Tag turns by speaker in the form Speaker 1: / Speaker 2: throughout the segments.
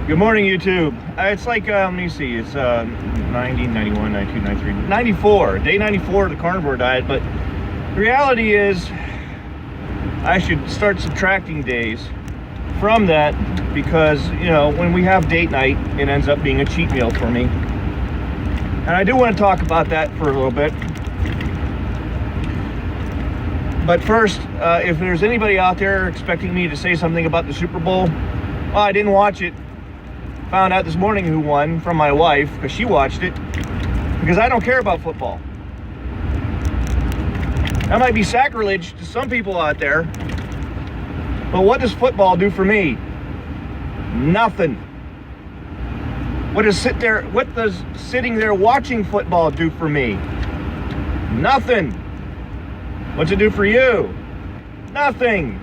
Speaker 1: Good morning, YouTube. It's like, let me see, it's 90, 91, 92, 93, 94, day 94 of the Carnivore Diet, but the reality is I should start subtracting days from that because, you know, when we have date night, it ends up being a cheat meal for me. And I do want to talk about that for a little bit. But first, if there's anybody out there expecting me to say something about the Super Bowl, well, I didn't watch it. Found out this morning who won from my wife because she watched it, because I don't care about football. That might be sacrilege to some people out there, but what does football do for me? Nothing. What does sitting there watching football do for me? Nothing. What's it do for you? Nothing.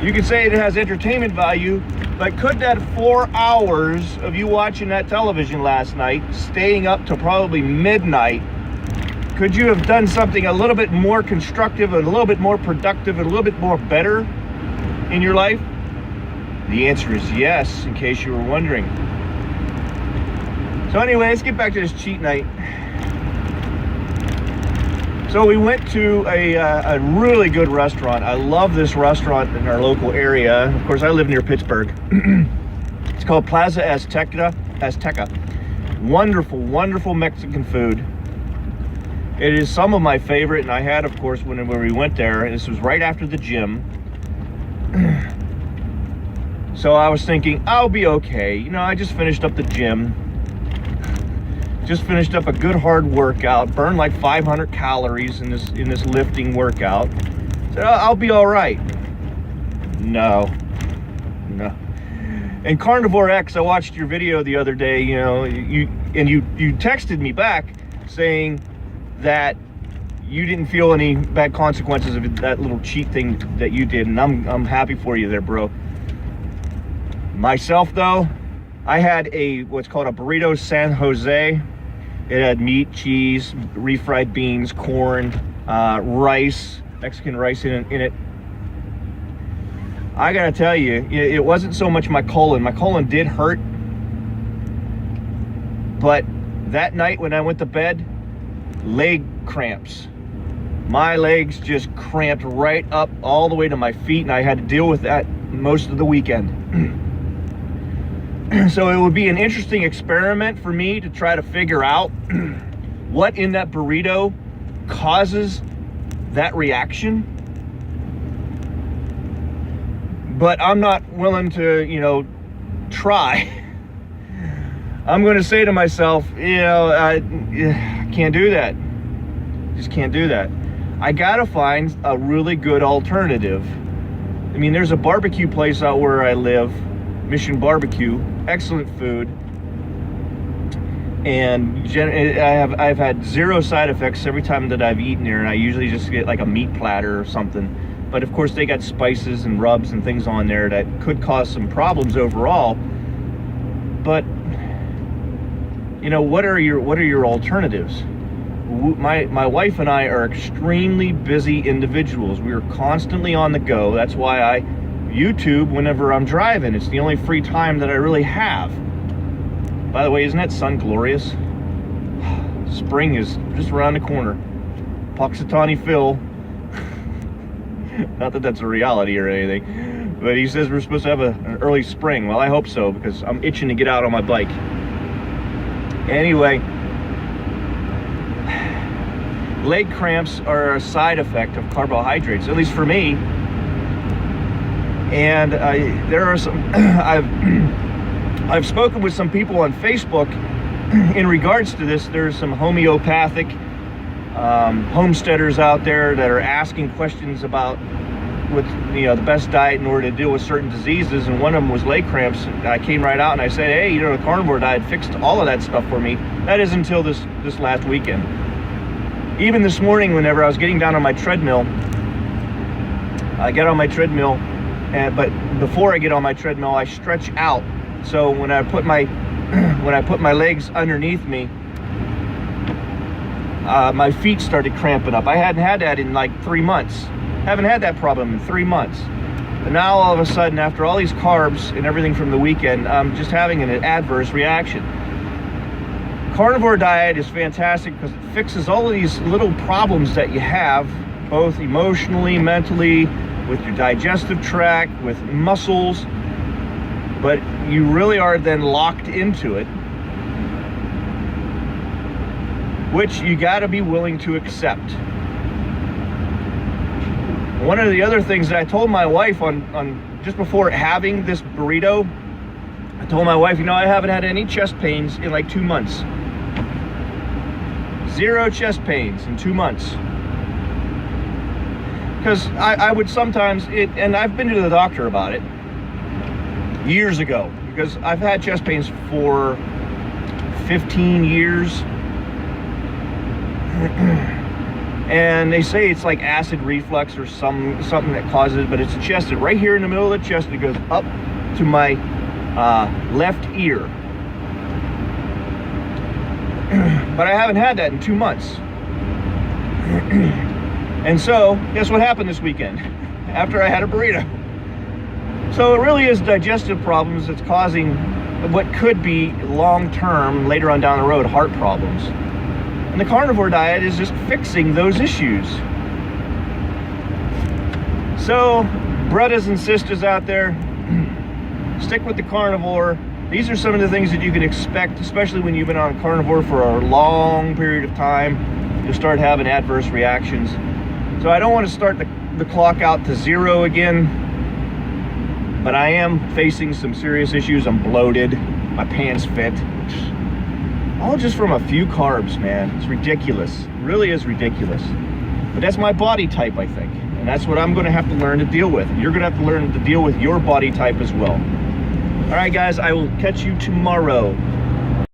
Speaker 1: You could say it has entertainment value, but could that 4 hours of you watching that television last night, staying up till probably midnight, could you have done something a little bit more constructive, a little bit more productive, and a little bit more better in your life? The answer is yes, in case you were wondering. So anyway, let's get back to this cheat night. So we went to a really good restaurant. I love this restaurant in our local area. Of course, I live near Pittsburgh. It's called Plaza Azteca. Wonderful, wonderful Mexican food. It is some of my favorite, and I had, of course, when we went there. This was right after the gym. So I was thinking, I'll be okay. You know, I just finished up the gym. Just finished up a good hard workout, burned like 500 calories in this lifting workout. So I'll be all right. No. And Carnivore X, I watched your video the other day. You know, you texted me back saying that you didn't feel any bad consequences of that little cheat thing that you did, and I'm happy for you there, bro. Myself though, I had what's called a burrito San Jose. It had meat, cheese, refried beans, corn, rice, Mexican rice in it. I gotta tell you, it wasn't so much my colon. My colon did hurt. But that night when I went to bed, leg cramps. My legs just cramped right up all the way to my feet, and I had to deal with that most of the weekend. So it would be an interesting experiment for me to try to figure out what in that burrito causes that reaction. But I'm not willing to, you know, try. I'm going to say to myself, you know, I can't do that. Just can't do that. I got to find a really good alternative. I mean, there's a barbecue place out where I live, Mission Barbecue, excellent food, and I've had zero side effects every time that I've eaten there, and I usually just get like a meat platter or something. But of course they got spices and rubs and things on there that could cause some problems overall. But you know, what are your alternatives? My wife and I are extremely busy individuals. We are constantly on the go. That's why I YouTube whenever I'm driving. It's the only free time that I really have. By the way, isn't that sun glorious? Spring is just around the corner. Puxatawny Phil. Not that that's a reality or anything, but he says we're supposed to have an early spring. Well, I hope so, because I'm itching to get out on my bike. Anyway, leg cramps are a side effect of carbohydrates, at least for me. And there are some, I've spoken with some people on Facebook in regards to this. There's some homeopathic homesteaders out there that are asking questions about what's, you know, the best diet in order to deal with certain diseases, and one of them was leg cramps. I came right out and I said, hey, you know, the Carnivore Diet fixed all of that stuff for me. That is until this last weekend. Even this morning, whenever I was getting down on my treadmill, I get on my treadmill, but before I get on my treadmill, I stretch out. So when I put my legs underneath me, my feet started cramping up. I hadn't had that in like 3 months. Haven't had that problem in 3 months. But now all of a sudden, after all these carbs and everything from the weekend, I'm just having an adverse reaction. Carnivore diet is fantastic because it fixes all of these little problems that you have, both emotionally, mentally, with your digestive tract, with muscles, but you really are then locked into it, which you got to be willing to accept. One of the other things that I told my wife on just before having this burrito, I told my wife, you know, I haven't had any chest pains in like 2 months. 0 chest pains in 2 months. Because I would sometimes, and I've been to the doctor about it years ago, because I've had chest pains for 15 years. And they say it's like acid reflux or something that causes it, but it's a chest, right here in the middle of the chest, it goes up to my left ear. But I haven't had that in 2 months. And so, guess what happened this weekend after I had a burrito? So it really is digestive problems that's causing what could be long-term, later on down the road, heart problems. And the carnivore diet is just fixing those issues. So, brothers and sisters out there, stick with the carnivore. These are some of the things that you can expect, especially when you've been on carnivore for a long period of time. You'll start having adverse reactions. So I don't want to start the clock out to 0 again, but I am facing some serious issues. I'm bloated, my pants fit. All just from a few carbs, man. It's ridiculous. It really is ridiculous. But that's my body type, I think. And that's what I'm going to have to learn to deal with. You're going to have to learn to deal with your body type as well. All right, guys, I will catch you tomorrow.